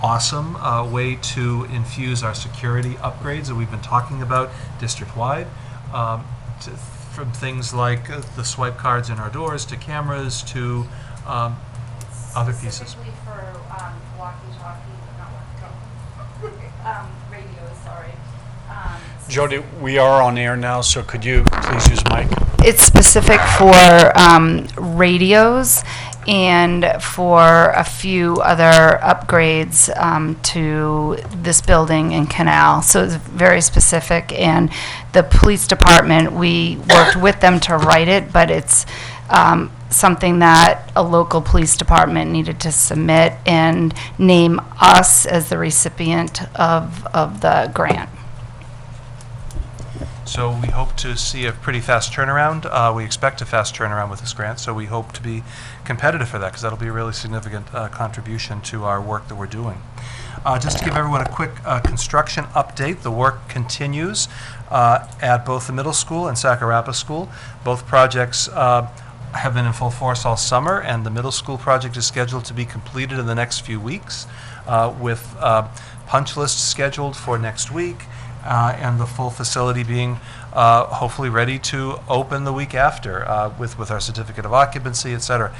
awesome way to infuse our security upgrades that we've been talking about district-wide, from things like the swipe cards in our doors to cameras to other pieces. Specifically for walkie-talkie, not walkie-talkie, radios, sorry. Jody, we are on air now, so could you please use mic? It's specific for radios and for a few other upgrades to this building and canal. So it's very specific. And the police department, we worked with them to write it, but it's something that a local police department needed to submit and name us as the recipient of the grant. So we hope to see a pretty fast turnaround. We expect a fast turnaround with this grant, so we hope to be competitive for that, because that'll be a really significant contribution to our work that we're doing. Just to give everyone a quick construction update, the work continues at both the middle school and Sakarapa School. Both projects have been in full force all summer, and the middle school project is scheduled to be completed in the next few weeks, with punch lists scheduled for next week, and the full facility being hopefully ready to open the week after with our certificate of occupancy, et cetera.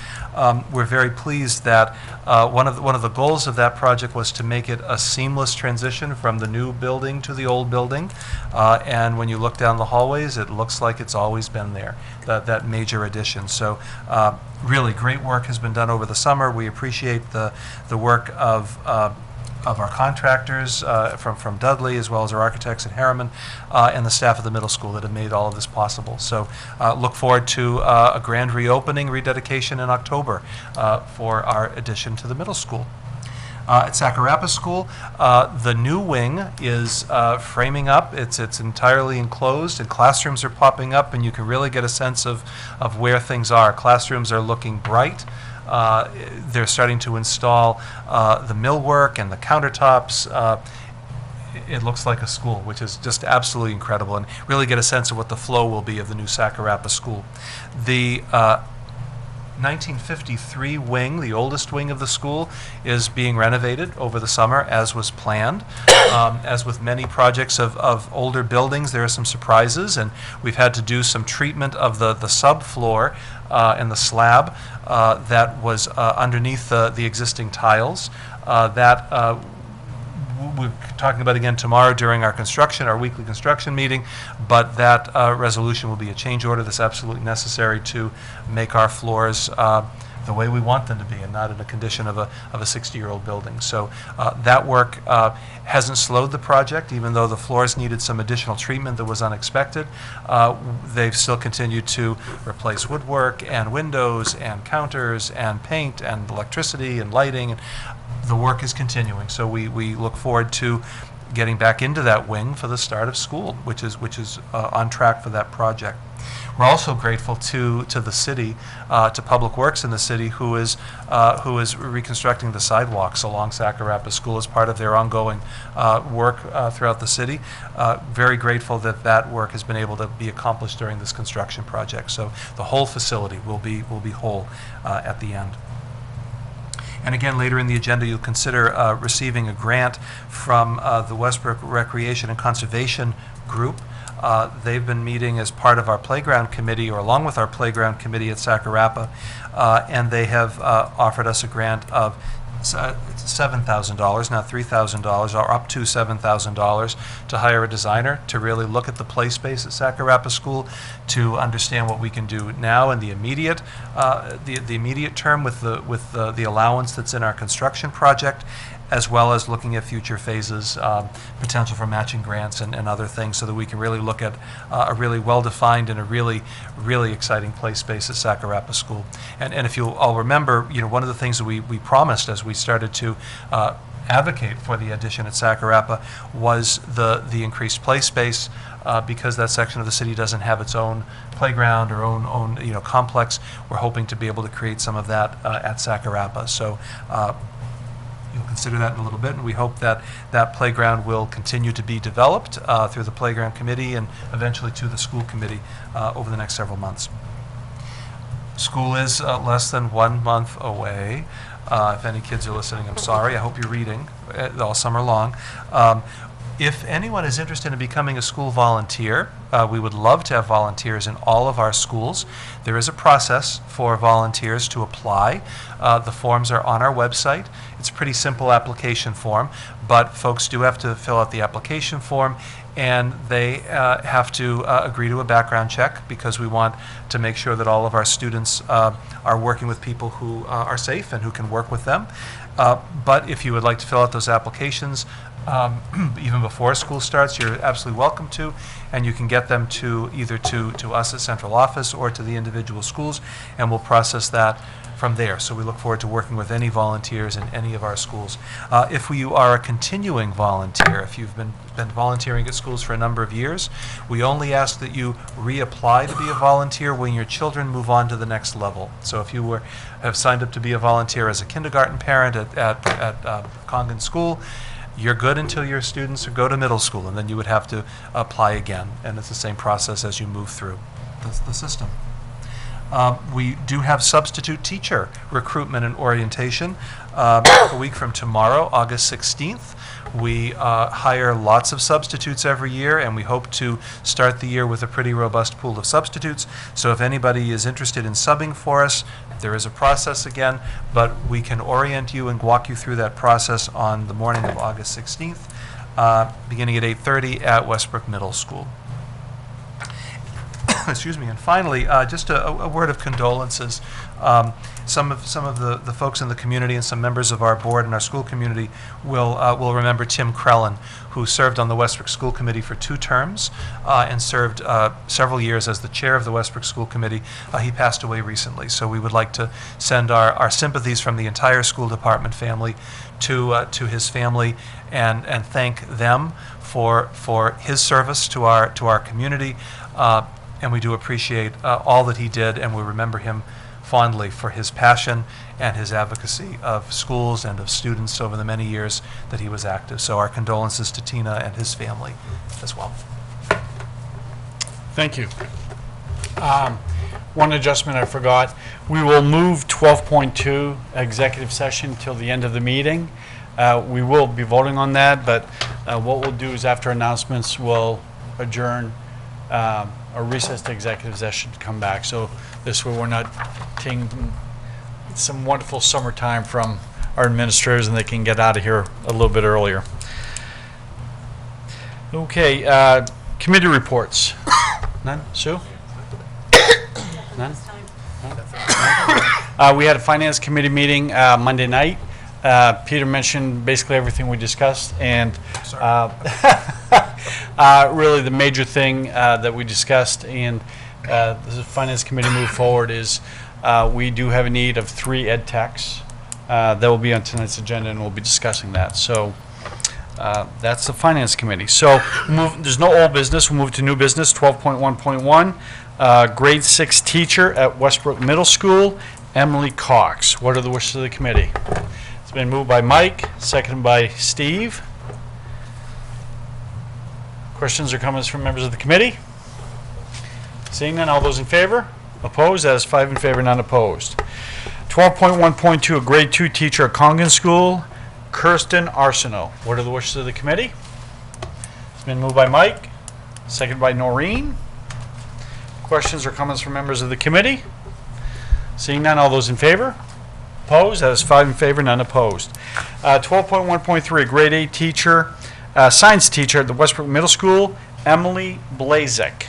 We're very pleased that one of the goals of that project was to make it a seamless transition from the new building to the old building, and when you look down the hallways, it looks like it's always been there, that major addition. So really great work has been done over the summer. We appreciate the work of our contractors from Dudley, as well as our architects at Harriman, and the staff of the middle school that have made all of this possible. So look forward to a grand reopening, rededication in October for our addition to the middle school. At Sakarapa School, the new wing is framing up. It's entirely enclosed, and classrooms are popping up, and you can really get a sense of where things are. Classrooms are looking bright. They're starting to install the millwork and the countertops. It looks like a school, which is just absolutely incredible, and really get a sense of what the flow will be of the new Sakarapa School. The 1953 wing, the oldest wing of the school, is being renovated over the summer, as was planned. As with many projects of older buildings, there are some surprises, and we've had to do some treatment of the subfloor and the slab that was underneath the existing tiles. We're talking about again tomorrow during our weekly construction meeting, but that resolution will be a change order that's absolutely necessary to make our floors the way we want them to be, and not in a condition of a 60-year-old building. So that work hasn't slowed the project, even though the floors needed some additional treatment that was unexpected. They've still continued to replace woodwork and windows and counters and paint and electricity and lighting. The work is continuing, so we look forward to getting back into that wing for the start of school, which is on track for that project. We're also grateful to the city, to Public Works in the city, who is reconstructing the sidewalks along Sakarapa School as part of their ongoing work throughout the city. Very grateful that work has been able to be accomplished during this construction project. So the whole facility will be whole at the end. And again, later in the agenda, you'll consider receiving a grant from the Westbrook Recreation and Conservation Group. They've been meeting as part of our playground committee, or along with our playground committee at Sakarapa, and they have offered us a grant of $7,000, not $3,000, or up to $7,000 to hire a designer to really look at the play space at Sakarapa School, to understand what we can do now in the immediate term with the allowance that's in our construction project, as well as looking at future phases, potential for matching grants and other things, so that we can really look at a really well-defined and a really, really exciting play space at Sakarapa School. And if you'll all remember, one of the things that we promised as we started to advocate for the addition at Sakarapa was the increased play space, because that section of the city doesn't have its own playground or own complex. We're hoping to be able to create some of that at Sakarapa. So you'll consider that in a little bit, and we hope that that playground will continue to be developed through the playground committee and eventually to the school committee over the next several months. School is less than 1 month away. If any kids are listening, I'm sorry. I hope you're reading all summer long. If anyone is interested in becoming a school volunteer, we would love to have volunteers in all of our schools. There is a process for volunteers to apply. The forms are on our website. It's a pretty simple application form, but folks do have to fill out the application form, and they have to agree to a background check, because we want to make sure that all of our students are working with people who are safe and who can work with them. But if you would like to fill out those applications even before school starts, you're absolutely welcome to, and you can get them to either to us at central office or to the individual schools, and we'll process that from there. So we look forward to working with any volunteers in any of our schools. If you are a continuing volunteer, if you've been volunteering at schools for a number of years, we only ask that you reapply to be a volunteer when your children move on to the next level. So if you have signed up to be a volunteer as a kindergarten parent at Congdon School, you're good until your students go to middle school, and then you would have to apply again. And it's the same process as you move through the system. We do have substitute teacher recruitment and orientation a week from tomorrow, August 16th. We hire lots of substitutes every year, and we hope to start the year with a pretty robust pool of substitutes. So if anybody is interested in subbing for us, there is a process again, but we can orient you and walk you through that process on the morning of August 16th, beginning at 8:30 at Westbrook Middle School. Excuse me. And finally, just a word of condolences. Some of the folks in the community and some members of our board and our school community will remember Tim Krellen, who served on the Westbrook School Committee for 2 terms and served several years as the chair of the Westbrook School Committee. He passed away recently, so we would like to send our sympathies from the entire school department family to his family and thank them for his service to our community. And we do appreciate all that he did, and we remember him fondly for his passion and his advocacy of schools and of students over the many years that he was active. So our condolences to Tina and his family as well. Thank you. One adjustment I forgot. We will move 12.2 executive session till the end of the meeting. We will be voting on that, but what we'll do is after announcements, we'll adjourn a recess to executive session to come back. So this way we're not taking some wonderful summertime from our administrators, and they can get out of here a little bit earlier. Okay, committee reports. None? Sue? None? We had a finance committee meeting Monday night. Peter mentioned basically everything we discussed, and really the major thing that we discussed and the finance committee moved forward is we do have a need of 3 ed techs that will be on tonight's agenda, and we'll be discussing that. So that's the finance committee. So there's no old business. We'll move to new business. 12.1.1 grade 6 teacher at Westbrook Middle School, Emily Cox. What are the wishes of the committee? It's been moved by Mike, seconded by Steve. Questions or comments from members of the committee? Seeing none, all those in favor? Opposed? That is 5 in favor, none opposed. 12.1.2, a grade 2 teacher at Congdon School, Kirsten Arsenault. What are the wishes of the committee? It's been moved by Mike, seconded by Noreen. Questions or comments from members of the committee? Seeing none, all those in favor? Opposed? That is 5 in favor, none opposed. 12.1.3, a grade 8 teacher, science teacher at the Westbrook Middle School, Emily Blazek.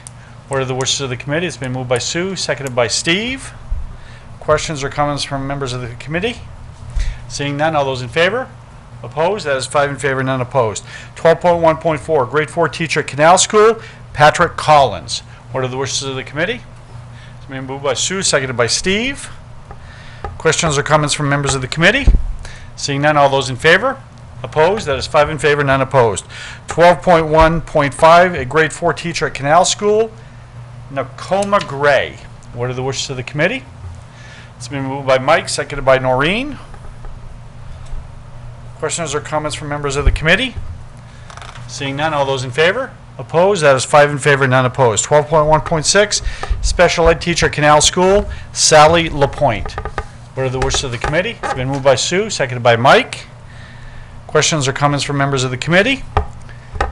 What are the wishes of the committee? It's been moved by Sue, seconded by Steve. Questions or comments from members of the committee? Seeing none, all those in favor? Opposed? That is 5 in favor, none opposed. 12.1.4, grade 4 teacher at Canal School, Patrick Collins. What are the wishes of the committee? It's been moved by Sue, seconded by Steve. Questions or comments from members of the committee? Seeing none, all those in favor? Opposed? That is 5 in favor, none opposed. 12.1.5, a grade 4 teacher at Canal School, Nakoma Gray. What are the wishes of the committee? It's been moved by Mike, seconded by Noreen. Questions or comments from members of the committee? Seeing none, all those in favor? Opposed? That is 5 in favor, none opposed. 12.1.6, special ed teacher at Canal School, Sally Lapointe. What are the wishes of the committee? It's been moved by Sue, seconded by Mike. Questions or comments from members of the committee?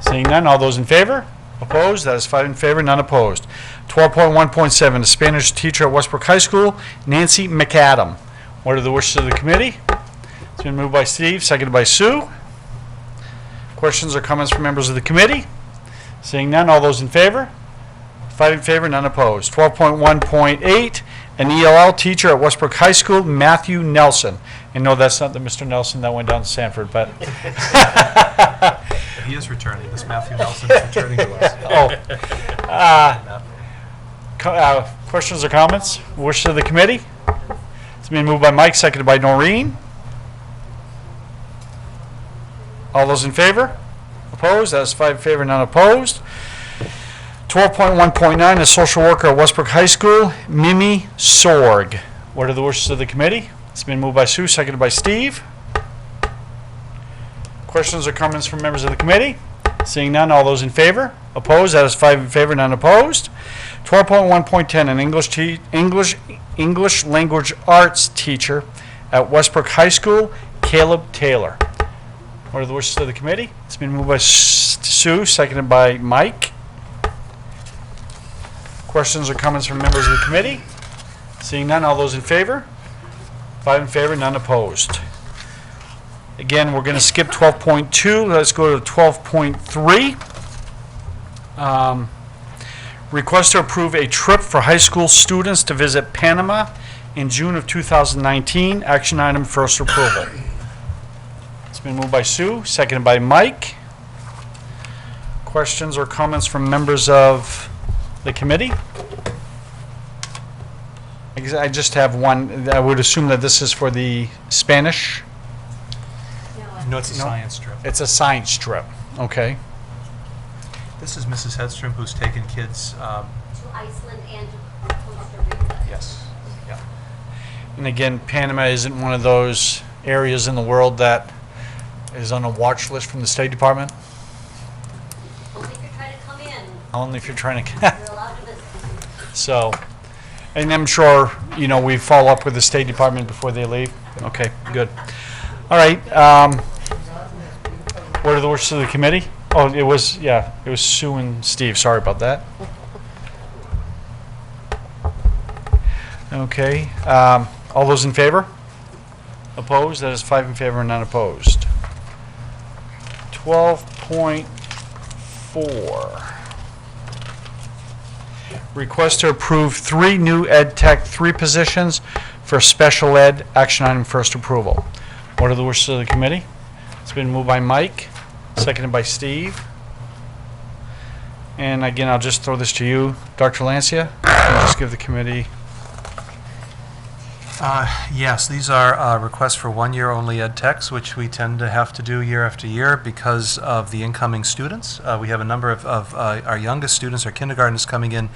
Seeing none, all those in favor? Opposed? That is 5 in favor, none opposed. 12.1.7, a Spanish teacher at Westbrook High School, Nancy McAdam. What are the wishes of the committee? It's been moved by Steve, seconded by Sue. Questions or comments from members of the committee? Seeing none, all those in favor? 5 in favor, none opposed. 12.1.8, an ELL teacher at Westbrook High School, Matthew Nelson. And no, that's not the Mr. Nelson that went down to Sanford, but... He is returning. This Matthew Nelson is returning to us. Questions or comments? Wishes of the committee? It's been moved by Mike, seconded by Noreen. All those in favor? Opposed? That is 5 in favor, none opposed. 12.1.9, a social worker at Westbrook High School, Mimi Sorg. What are the wishes of the committee? It's been moved by Sue, seconded by Steve. Questions or comments from members of the committee? Seeing none, all those in favor? Opposed? That is 5 in favor, none opposed. 12.1.10, an English language arts teacher at Westbrook High School, Caleb Taylor. What are the wishes of the committee? It's been moved by Sue, seconded by Mike. Questions or comments from members of the committee? Seeing none, all those in favor? 5 in favor, none opposed. Again, we're going to skip 12.2. Let's go to 12.3. Request to approve a trip for high school students to visit Panama in June of 2019. Action item, first approval. It's been moved by Sue, seconded by Mike. Questions or comments from members of the committee? I just have one. I would assume that this is for the Spanish. No, it's a science trip. It's a science trip. Okay. This is Mrs. Hedstrom, who's taken kids. To Iceland and to Costa Rica. Yes. Yeah. And again, Panama isn't one of those areas in the world that is on a watch list from the State Department. Only if you're trying to come in, Only if you're trying to. you're allowed to visit. So, and I'm sure, we follow up with the State Department before they leave. Okay, good. All right. What are the wishes of the committee? Oh, it was Sue and Steve. Sorry about that. Okay. All those in favor? Opposed? That is 5 in favor and none opposed. 12.4. Request to approve 3 new Ed Tech 3 positions for special ed. Action item, first approval. What are the wishes of the committee? It's been moved by Mike, seconded by Steve. And again, I'll just throw this to you, Dr. Lancia. And just give the committee. Yes, these are requests for 1 year only ed techs, which we tend to have to do year after year because of the incoming students. We have a number of our youngest students, our kindergartners, coming in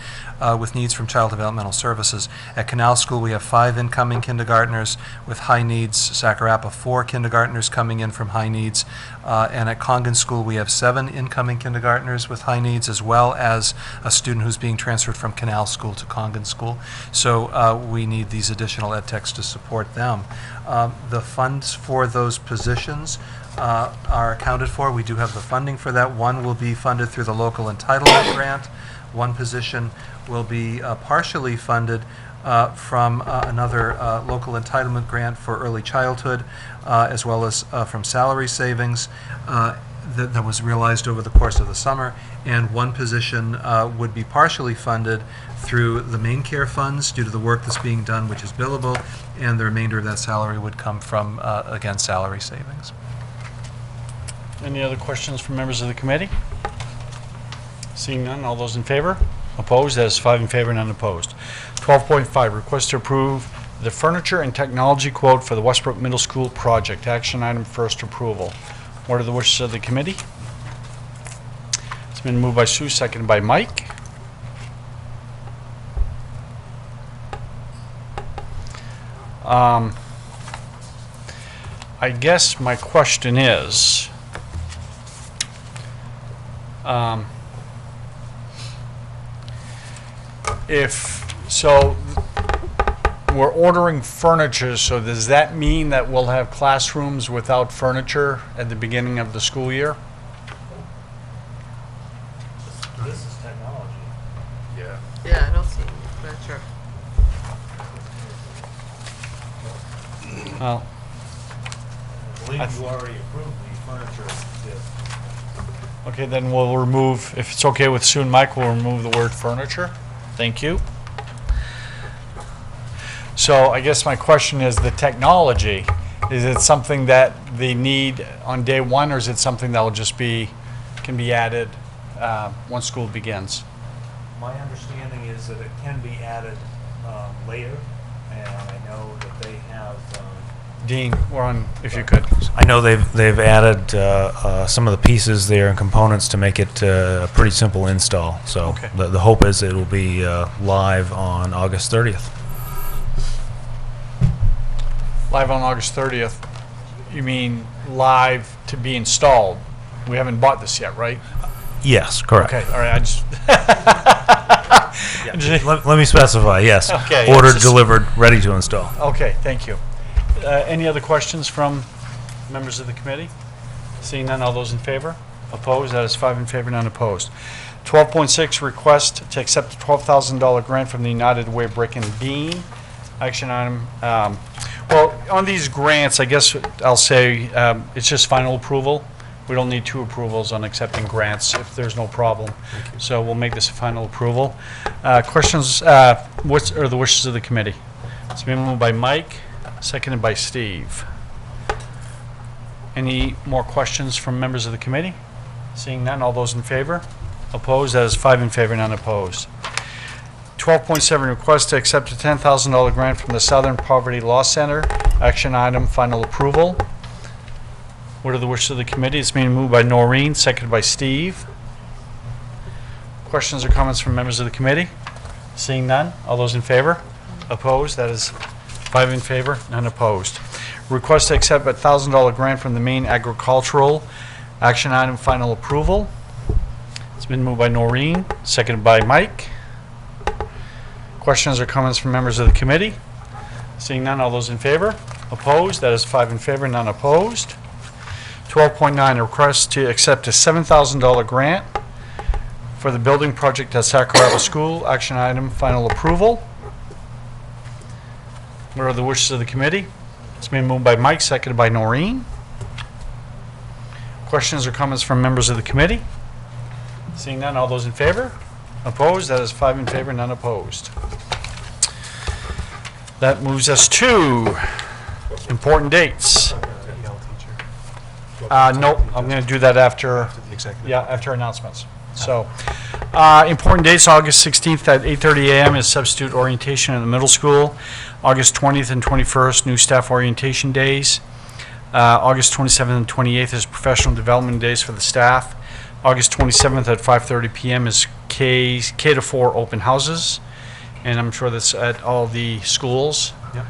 with needs from Child Developmental Services. At Canal School, we have 5 incoming kindergartners with high needs. Sakarapa, 4 kindergartners coming in from high needs. And at Congdon School, we have 7 incoming kindergartners with high needs, as well as a student who's being transferred from Canal School to Congdon School. So we need these additional ed techs to support them. The funds for those positions are accounted for. We do have the funding for that. One will be funded through the local entitlement grant. One position will be partially funded from another local entitlement grant for early childhood, as well as from salary savings that was realized over the course of the summer. And one position would be partially funded through the main care funds due to the work that's being done, which is billable, and the remainder of that salary would come from, again, salary savings. Any other questions from members of the committee? Seeing none, all those in favor? Opposed? That is 5 in favor, none opposed. 12.5, request to approve the furniture and technology quote for the Westbrook Middle School project. Action item, first approval. What are the wishes of the committee? It's been moved by Sue, seconded by Mike. I guess my question is, we're ordering furniture, so does that mean that we'll have classrooms without furniture at the beginning of the school year? This is technology. Yeah. Yeah, I don't see furniture. Well, I believe you already approved the furniture. Yeah. okay, then we'll remove, if it's okay with Sue and Mike, we'll remove the word furniture. Thank you. So I guess my question is the technology, is it something that they need on day one, or is it something that will just be, can be added once school begins? My understanding is that it can be added later, and I know that they have. Dean, we're on, if you could. I know they've added some of the pieces there and components to make it a pretty simple install. So Okay. the hope is it will be live on August 30th. Live on August 30th. You mean live to be installed? We haven't bought this yet, right? Yes, correct. Okay, all right, I just. Let me specify. Yes. Okay, Ordered, it's just- delivered, ready to install. Okay, thank you. Any other questions from members of the committee? Seeing none, all those in favor? Opposed? That is 5 in favor, none opposed. 12.6, request to accept a $12,000 grant from the United Way Brick and Beam. Action item. Well, on these grants, I guess I'll say it's just final approval. We don't need two approvals on accepting grants if there's no problem. So we'll make this a final approval. Questions, what are the wishes of the committee? It's been moved by Mike, seconded by Steve. Any more questions from members of the committee? Seeing none, all those in favor? Opposed? That is 5 in favor, none opposed. 12.7, request to accept a $10,000 grant from the Southern Poverty Law Center. Action item, final approval. What are the wishes of the committee? It's being moved by Noreen, seconded by Steve. Questions or comments from members of the committee? Seeing none, all those in favor? Opposed? That is 5 in favor, none opposed. Request to accept a $1,000 grant from the Maine Agricultural. Action item, final approval. It's been moved by Noreen, seconded by Mike. Questions or comments from members of the committee? Seeing none, all those in favor? Opposed? That is 5 in favor, none opposed. 12.9, a request to accept a $7,000 grant for the building project at Sacramento School. Action item, final approval. What are the wishes of the committee? It's been moved by Mike, seconded by Noreen. Questions or comments from members of the committee? Seeing none, all those in favor? Opposed? That is 5 in favor, none opposed. That moves us to important dates. Nope, I'm going to do that after, The executive. yeah, after announcements. So, important dates, August 16th at 8:30 a.m. is substitute orientation in the middle school. August 20th and 21st, new staff orientation days. August 27th and 28th is professional development days for the staff. August 27th at 5:30 p.m. is K to 4 open houses, and I'm sure that's at all the schools. Yep.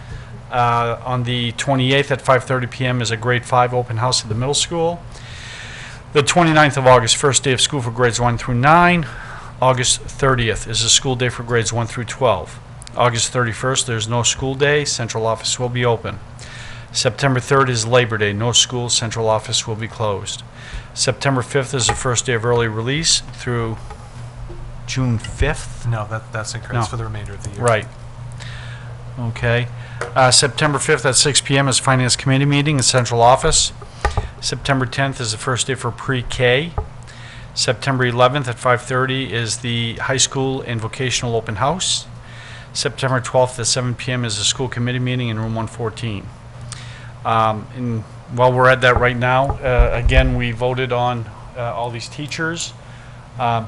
On the 28th at 5:30 p.m. is a grade 5 open house at the middle school. The 29th of August, first day of school for grades 1 through 9. August 30th is a school day for grades 1 through 12. August 31st, there's no school day. Central office will be open. September 3rd is Labor Day. No school. Central office will be closed. September 5th is the first day of early release through June 5th. No, that's incorrect. No. It's for the remainder of the year. Right. Okay. September 5th at 6 p.m. is Finance Committee meeting in Central Office. September 10th is the first day for pre-K. September 11th at 5:30 is the high school and vocational open house. September 12th at 7 p.m. is the school committee meeting in room 114. And while we're at that right now, again, we voted on all these teachers.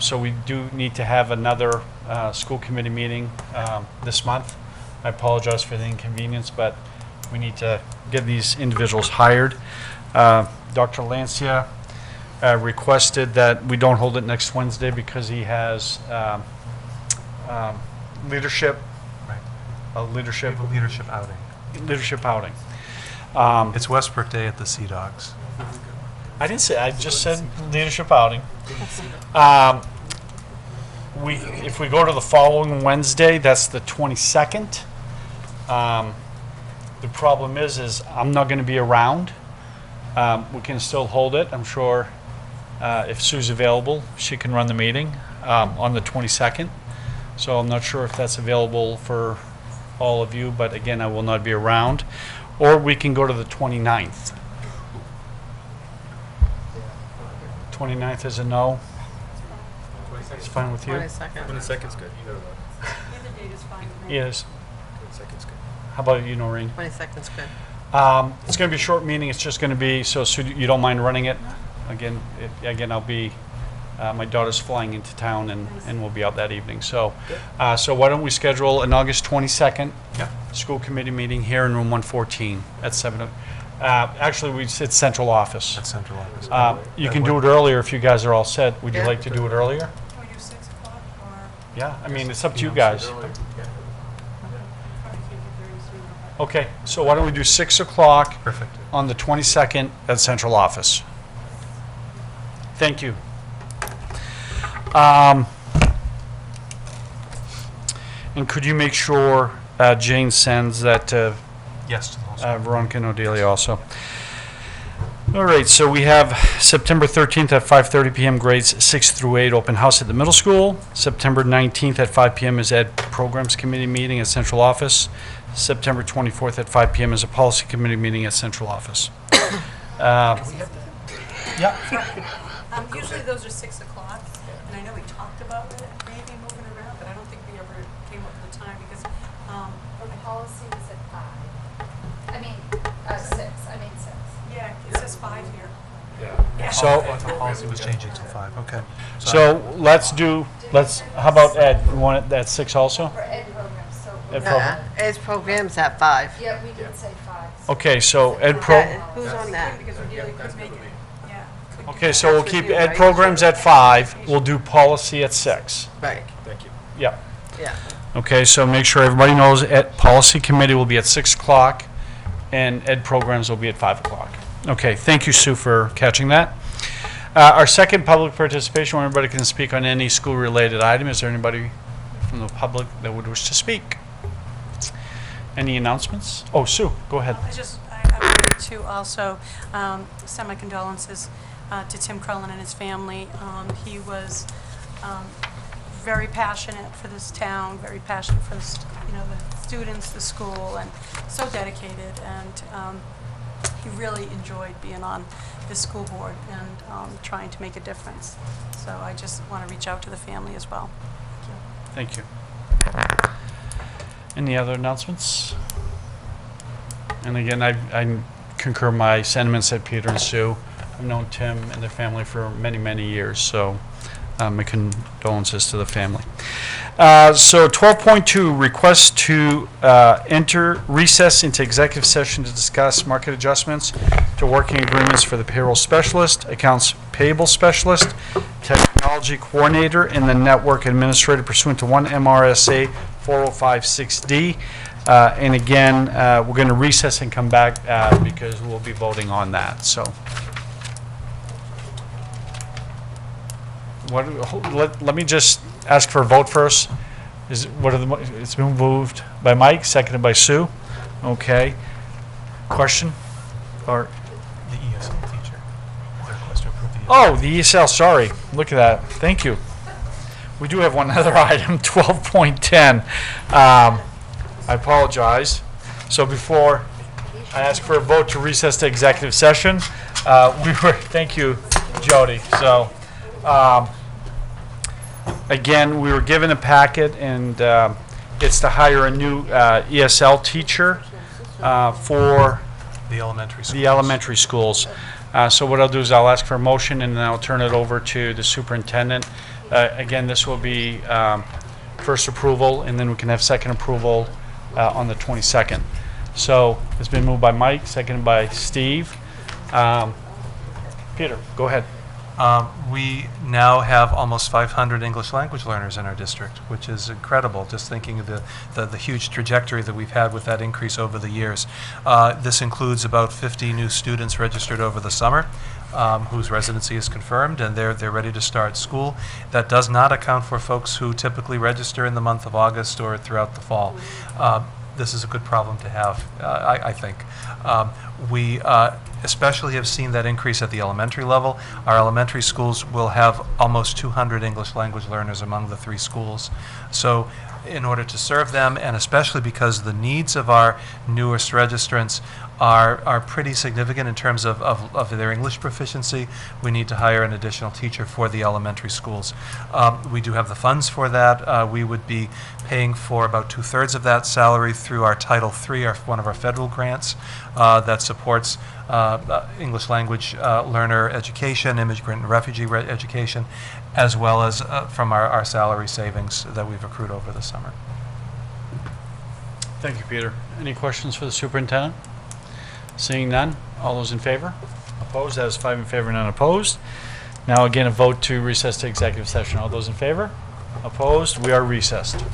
So we do need to have another school committee meeting this month. I apologize for the inconvenience, but we need to get these individuals hired. Dr. Lancia requested that we don't hold it next Wednesday because he has leadership, Right. a leadership We have a leadership outing. outing. It's Westbrook Day at the Sea Dogs. I didn't say, I just said leadership outing. If we go to the following Wednesday, that's the 22nd, The problem is I'm not going to be around. We can still hold it. I'm sure if Sue's available, she can run the meeting on the 22nd. So I'm not sure if that's available for all of you, but again, I will not be around. Or we can go to the 29th. 29th is a no. It's fine with you? 22nd. 22nd's good. Either date is fine with me. Yes. 22nd's good. How about you, Noreen? 22nd's good. It's going to be a short meeting. It's just going to be, so Sue, you don't mind running it? Again, I'll be, my daughter's flying into town and we'll be out that evening. So, so why don't we schedule an August 22nd Yep. school committee meeting here in room 114 at 7. Actually, it's central office. At central office. You can do it earlier if you guys are all set. Would you Yeah. like to do it earlier? Can we do 6 o'clock or Yeah, I mean, it's up to you guys. probably can't get there any sooner? But Okay, so why don't we do 6 o'clock Perfect. on the 22nd at central office? Thank you. And could you make sure Jane sends that to Yes, to the whole school. Veronica and Odelia also? All right, so we have September 13th at 5:30 p.m. grades 6 through 8 open house at the middle school. September 19th at 5 p.m. is Ed Programs Committee meeting at central office. September 24th at 5 p.m. is a policy committee meeting at central office. Yeah. Usually those are 6 o'clock, and I know we talked about it, maybe moving around, but I don't think we ever came up with the time because, The policy was at 5. I mean, 6. I mean 6. yeah, it says 5 here. Yeah. So- Oh, I thought policy was changing to 5, okay. So how about Ed? You want it at 6 also? For ed programs, so. Ed program? Its program's at 5. Yeah, we did say 5. Okay, so Ed Who's on that? Because Cordelia could make it, yeah. could Okay, do so that. we'll keep Ed programs at 5. We'll do policy at 6. Right, Yeah. yeah. Okay, so make sure everybody knows policy committee will be at 6 o'clock and Ed programs will be at 5 o'clock. Okay, thank you, Sue, for catching that. Our second public participation, where everybody can speak on any school-related item. Is there anybody from the public that would wish to speak? Any announcements? Oh, Sue, go ahead. I wanted to also send my condolences to Tim Crellin and his family. He was very passionate for this town, very passionate for the students, the school, and so dedicated. And he really enjoyed being on this school board and trying to make a difference. So I just want to reach out to the family as well. Thank you. Any other announcements? And again, I concur my sentiments at Peter and Sue. I've known Tim and their family for many, many years, so my condolences to the family. So 12.2, request to enter recess into executive session to discuss market adjustments to working agreements for the payroll specialist, accounts payable specialist, technology coordinator, and the network administrator pursuant to 1 MRSA 4056D. And again, we're going to recess and come back because we'll be voting on that. So, let me just ask for a vote first. It's been moved by Mike, seconded by Sue. Okay. Question? Or The ESL teacher. Their request to approve the oh, the ESL. Sorry. Look at that. Thank you. We do have one other item, 12.10. I apologize. So before I ask for a vote to recess to executive session, thank you, Jody. So, again, we were given a packet, and it's to hire a new ESL teacher for the elementary schools. the elementary schools. So what I'll do is I'll ask for a motion, and then I'll turn it over to the superintendent. Again, this will be first approval, and then we can have second approval on the 22nd. So it's been moved by Mike, seconded by Steve. Peter, go ahead. We now have almost 500 English language learners in our district, which is incredible, just thinking of the huge trajectory that we've had with that increase over the years. This includes about 50 new students registered over the summer, whose residency is confirmed, and they're ready to start school. That does not account for folks who typically register in the month of August or throughout the fall. this is a good problem to have, I think. We especially have seen that increase at the elementary level. Our elementary schools will have almost 200 English language learners among the 3 schools. So in order to serve them, and especially because the needs of our newest registrants are pretty significant in terms of their English proficiency, we need to hire an additional teacher for the elementary schools. We do have the funds for that. We would be paying for about 2/3 of that salary through our Title III, one of our federal grants that supports English language learner education, immigrant and refugee education, as well as from our salary savings that we've accrued over the summer. Thank you, Peter. Any questions for the superintendent? Seeing none, all those in favor? Opposed? That is 5 in favor, none opposed. Now again, a vote to recess to executive session. All those in favor? Opposed? We are recessed.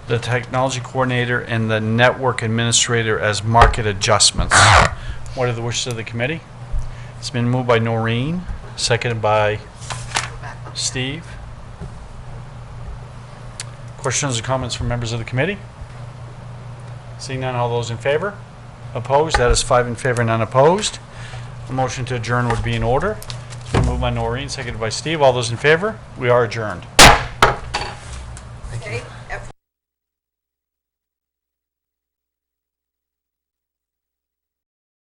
the technology coordinator, and the network administrator as market adjustments. What are the wishes of the committee? It's been moved by Noreen, seconded by Steve. Questions or comments from members of the committee? Seeing none, all those in favor? Opposed? That is 5 in favor, none opposed. A motion to adjourn would be in order. It's been moved by Noreen, seconded by Steve. All those in favor? We are adjourned.